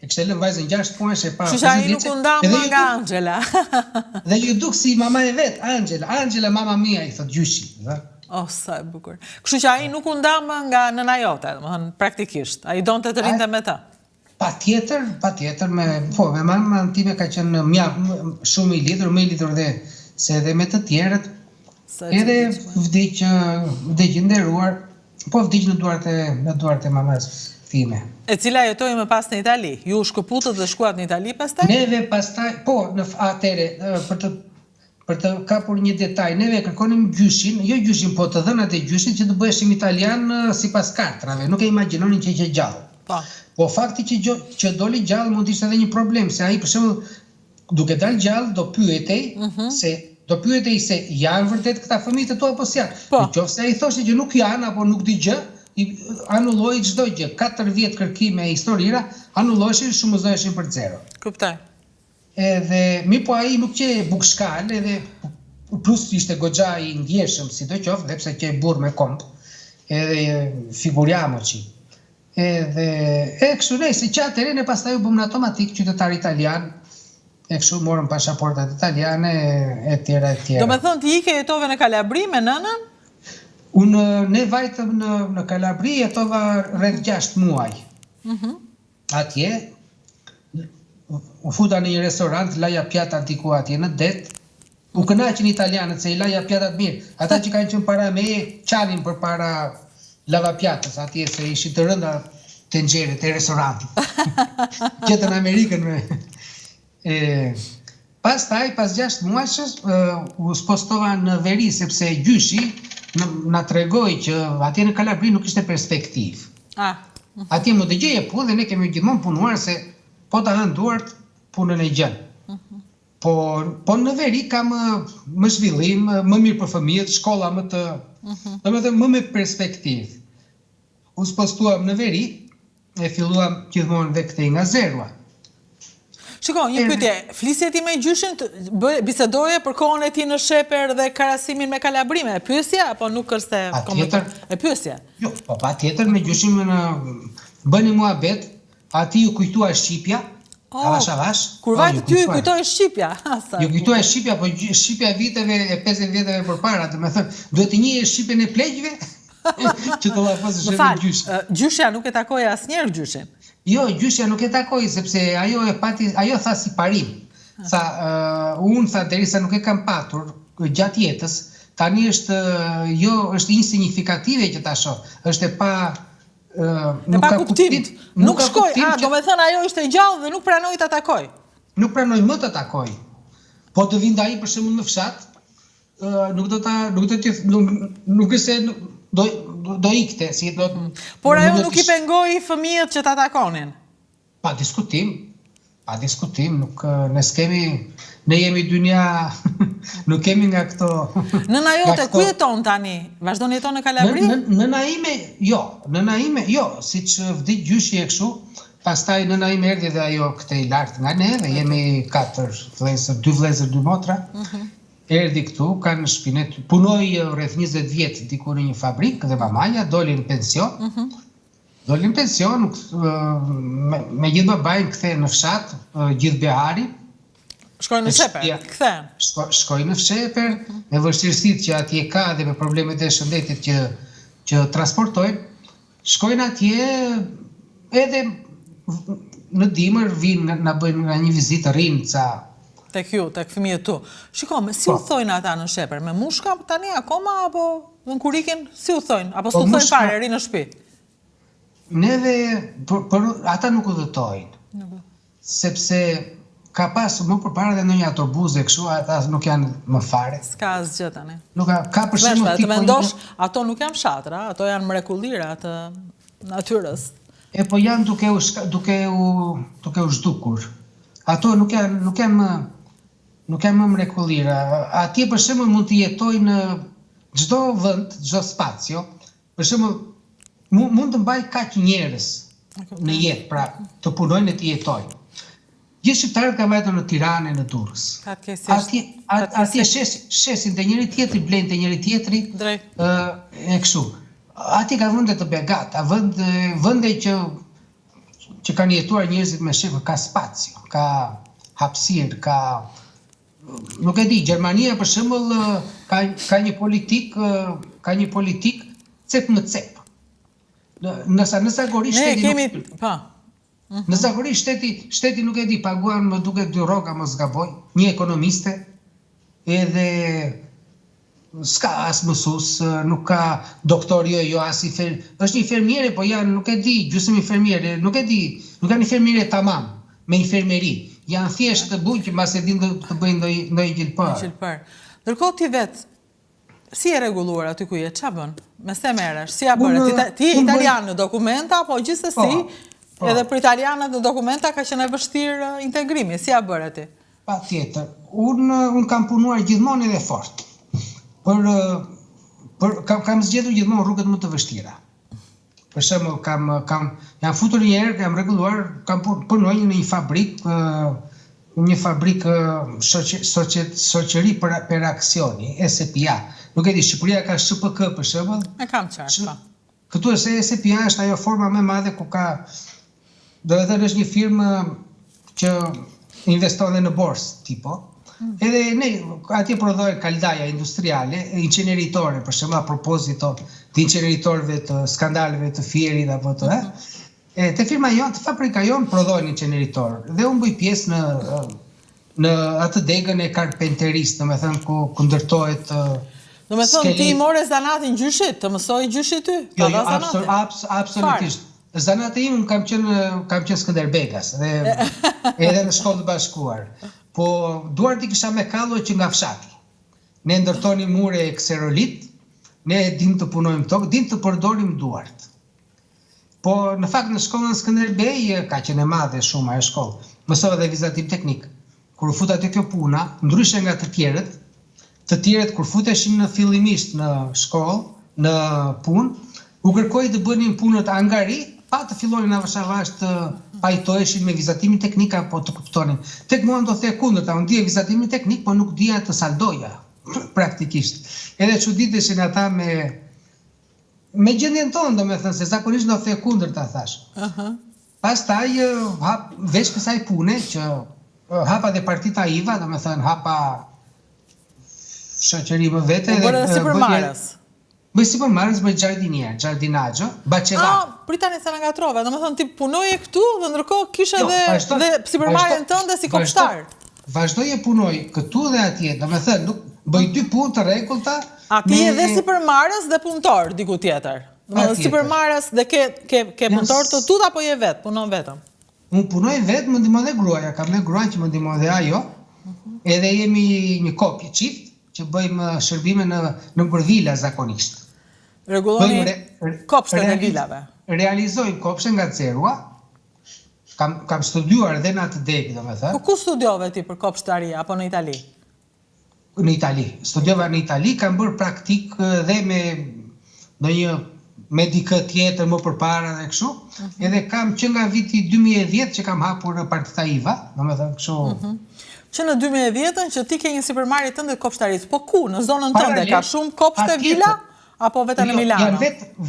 e kishte lënë vajzën 6 muajsh e para. Kështu që ai nuk u nda më nga Angela. Dhe ju duk si mama e vet, Angela mama mia I thot gjyshi, Oh, sa e bukur. Kështu që ai nuk u nda më nga nëna jote, domethënë praktikisht. Ai donte të rinte me të. Patjetër me mamën time ka qenë shumë I lidhur, më I lidhur se edhe me të tjerët. Edhe vdiq nderuar, po vdiq në duart e mamas time. E cila jetoi më pas në Itali. Ju shkëputët dhe shkuat në Itali pastaj? Neve pastaj, po, në atëre për të kapur një detaj, neve kërkonim gjyshin, jo gjyshin, po të dhënat e gjyshit që të bëheshim italian sipas kartrave, nuk e imagjinonin që ishte gjallë. Po fakti që doli gjallë mund të ishte edhe një problem, se ai për shembull duke dalë gjallë do pyetej se janë vërtet këta fëmijë të tua apo s'janë. Nëse ai thoshte që nuk janë apo nuk di gjë, anulloi çdo gjë. 4 vjet kërkime e historira anulloheshin, shumëzoheshin për zero. Kuptoj. Edhe mi po ai nuk që bukshkal, edhe plus ishte goxha I ndjeshëm sidoqoftë, dhe pse që burr me komp, edhe figuriamoci. Edhe kështu ne si çatëre ne pastaj u bëm automatik qytetar italian. E kështu morëm pasaportat italiane e tjera. Do me thënë ti ike jetove në Kalabri me nënën? Ne vajtëm në Kalabri jetova rreth 6 muaj. Atje u futa në një restorant, laja pjatat diku atje në det. U kënaqën italianët se I laja pjatat mirë. Ata që kanë qenë para me qanin për para lavapjatës atje se ishin të rënda tenxherët e restorantit. Gjetën Amerikën me... Pastaj, pas 6 muajsh, u spostova në veri, sepse gjyshi na tregoi që atje në Kalabri nuk ishte perspektiv. Atje më dëgjeje pu dhe ne kemi gjithmonë punuar se po ta hënë duart punën e gjën. Po në veri ka më zhvillim, më mirë për fëmijët, shkolla më me perspektiv. U spostuam në veri, e filluam gjithmonë dhe këtej nga zerua. Shiko, një pyetje, flisje ti me gjyshin, bisedoje për kohën e ti në Sheper dhe krahasimin me Kalabrime, e pyesja, apo nuk është e pyesja? Jo, po patjetër me gjyshin bëni muhabet, ati ju kujtua Shqipja, avash. Kur vajtë ty ju kujtoj Shqipja? Ju kujtoj Shqipja, po Shqipja viteve e 50 vjeteve përpara, do me thënë, duhet të njihej Shqipjen e pleqve, që të lafosë shëve gjyshin. Gjyshja nuk e takoj asnjëherë gjyshin. Jo, gjyshja nuk e takoj, sepse ajo tha si parim. Unë tha, derisa nuk e kam patur gjatë jetës, tani është insignifikative që ta shoh, është e pa... E pa kuptim. Nuk shkoj, do me thënë ajo ishte gjallë dhe nuk pranoj të takoj. Nuk pranoj më të takoj. Po të vind ai për shembull në fshat, nuk është do ikte, si do... Por ajo nuk I pengoi fëmijët që ta takonin? Pa diskutim, nuk ne s'kemi, ne jemi dynja, nuk kemi nga këto... Nëna jote, ku jeton tani? Vazhdon jeton në Kalabri? Nëna ime, jo, si që vdiq gjyshi e kështu, pastaj nëna ime erdhi dhe ajo këtej lartë nga neve, jemi 4 vëllezër, 2 vëllezër, 2 motra, erdi këtu, kanë në shpinet, punoj rreth 20 vjetë diku në një fabrikë dhe mamaja, doli në pension. Doli në pension, me gjithë babajnë këthe në fshat, gjithë behari. Shkoj në Sheper, këthe? Shkoj në Sheper, me vështirësit që atje ka dhe me problemet e shëndetit që transportojnë. Shkojnë atje edhe në dimër vinë në bëjnë një vizitë rinë ca... Tek ju, tek fëmijët tu. Shiko, si u thojnë ata në Sheper? Me mushka tani akoma, apo në kurikin? Si u thojnë? Apo s'u thojnë fare, ri në shtëpi? Neve, ata nuk u dhëtojnë. Sepse ka pas më përpara dhe në një autobuse kështu, ata nuk janë më fare. S'ka asgjë tani. Ka për shembull të mendosh, ato nuk janë fshatra, ato janë mrekullira të natyrës. E po janë duke u zhdukur. Ato nuk janë më mrekullira. Atje për shembull mund të jetojnë në çdo vend, çdo spacio. Për shembull mund të mbaj kaq njerëz në jetë, pra të punojnë e të jetojnë. Gjithë shqiptarët kanë vajtur në Tiranë, në Durrës. Atje shesin të njëri tjetri, blenë të njëri tjetri, e kështu. Atje ka vende të begata, vende që që kanë jetuar njerëzit me shifër, ka spacio, ka hapësirë, nuk e di, Gjermania për shembull ka një politik cep në cep. Në Zagori shteti nuk e di, paguan më duket 2 rroga mos gaboj, një ekonomiste, edhe s'ka as mësues, nuk ka doktor, jo as është një infermiere, po janë, nuk e di, gjysmë infermiere, nuk e di, nuk janë infermiere tamam, me infermeri, janë thjesht të buq, mbas e din të bëjnë ndonjë gjilpër. Ndërkohë ti vetë, si e rregulluar aty ku je, ç'a bën? Me se merresh, si ja bëre? Ti je italian në dokumenta, po gjithsesi, edhe për italianët në dokumenta ka qenë e vështirë integrimi, si ja bëre ti? Patjetër. Unë kam punuar gjithmonë edhe fort. Kam zgjedhur gjithmonë rrugët më të vështira. Për shembull, jam futur një herë, kam rregulluar, kam punuar në një fabrikë shoqëri për aksioni, SPA. Nuk e di, Shqipëria ka SPK për shembull. E kam qartë. Këtu SPA është ajo forma më e madhe ku ka, do të thënë është një firmë që investon në borsë tipo. Edhe ne atje prodhojnë kaldaja industriale, inceneritore, për shembull, a proposito të inceneritorëve të skandaleve të Fierit apo të te firma jonë, të fabrika jonë prodhojnë inceneritor. Dhe unë bëj pjesë në atë degën e karpenterisë, domethënë ku ndërtohet domethënë ti more zanatin gjyshit, të mësoj gjyshit ty? Jo, absolutisht. Zanati im kam qenë Skënderbekas, edhe në shkollë të bashkuar. Po duart i kisha me kallo që nga fshati. Ne ndërtonim mure e kserolit, ne dim të punojmë tokë, dim të përdorim duart. Po në fakt në shkollën Skënderbej ka qenë e madhe shumë ajo shkollë. Mësova dhe vizatim teknik. Kur u futa te kjo puna, ndryshe nga të tjerët kur futeshin fillimisht në shkollë, në punë, u kërkoi të bënin punët angari, pa të fillonin avashavash të pajtoheshin me vizatimin teknik apo të kuptonin. Tek mua ndodhte e kundërta, unë dija vizatimin teknik, po nuk dija të saldoja, praktikisht. Edhe çuditeshin ata me gjendjen tonë, domethënë se zakonisht ndodhte e kundërta, thash. Pastaj veç kësaj pune që hapa dhe partita IVA, domethënë hapa shoqëri më vete. Bëre sipërmarrës. Bëj sipërmarrës, bëj giardinaggio, bacevat. Pritani se na ngatrova, domethënë ti punoje këtu dhe ndërkohë kishe edhe sipërmarrjen tënde si kopshtar. Vazhdoj e punoj këtu dhe atje, domethënë nuk bëj 2 punë të rregullta. A ti je dhe sipërmarrës dhe punëtor diku tjetër? Domethënë sipërmarrës dhe ke punëtor të tut apo je vet, punon vetëm? Unë punoj vetë, më ndihmon dhe gruaja, kam me gruan që më ndihmon dhe ajo. Edhe jemi një kopje çift që bëjmë shërbime në vila zakonisht. Rregulloni kopshtet e vilave. Realizojmë kopshte nga zerua. Kam studiuar edhe në atë degë, domethënë. Po ku studiove ti për kopshtari apo në Itali? Në Itali. Studiova në Itali, kam bërë praktik dhe me dikë tjetër më përpara dhe kështu. Edhe kam që nga viti 2010 që kam hapur partita IVA, domethënë kështu. Që në 2010 që ti ke një sipërmarrje tënde kopshtarisë, po ku? Në zonën tënde ka shumë kopshte vila apo vetëm në Milano? Janë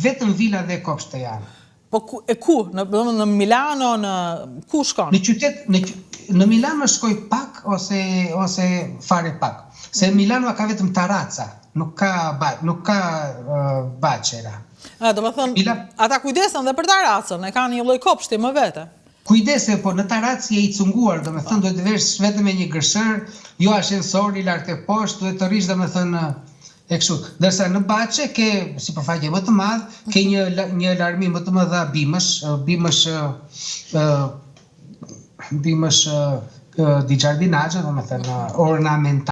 vetëm vila dhe kopshte janë. Po ku? Në Milano, në ku shkon? Në qytet, në Milano shkoj pak ose fare pak. Se Milano ka vetëm terraca, nuk ka bacera. Do më thënë, ata kujdesen dhe për terracën, e kanë një lloj kopshti më vete. Kujdese, po në terracë je i cunguar, do me thënë, duhet të vesh vetëm me një gërshër, jo ashensori lart e poshtë, duhet të rish, do me thënë, e kështu. Ndërsa në bache ke sipërfaqe më të madh, ke një larmi më të madh bimësh di giardinaggio, do me thënë, ornamental.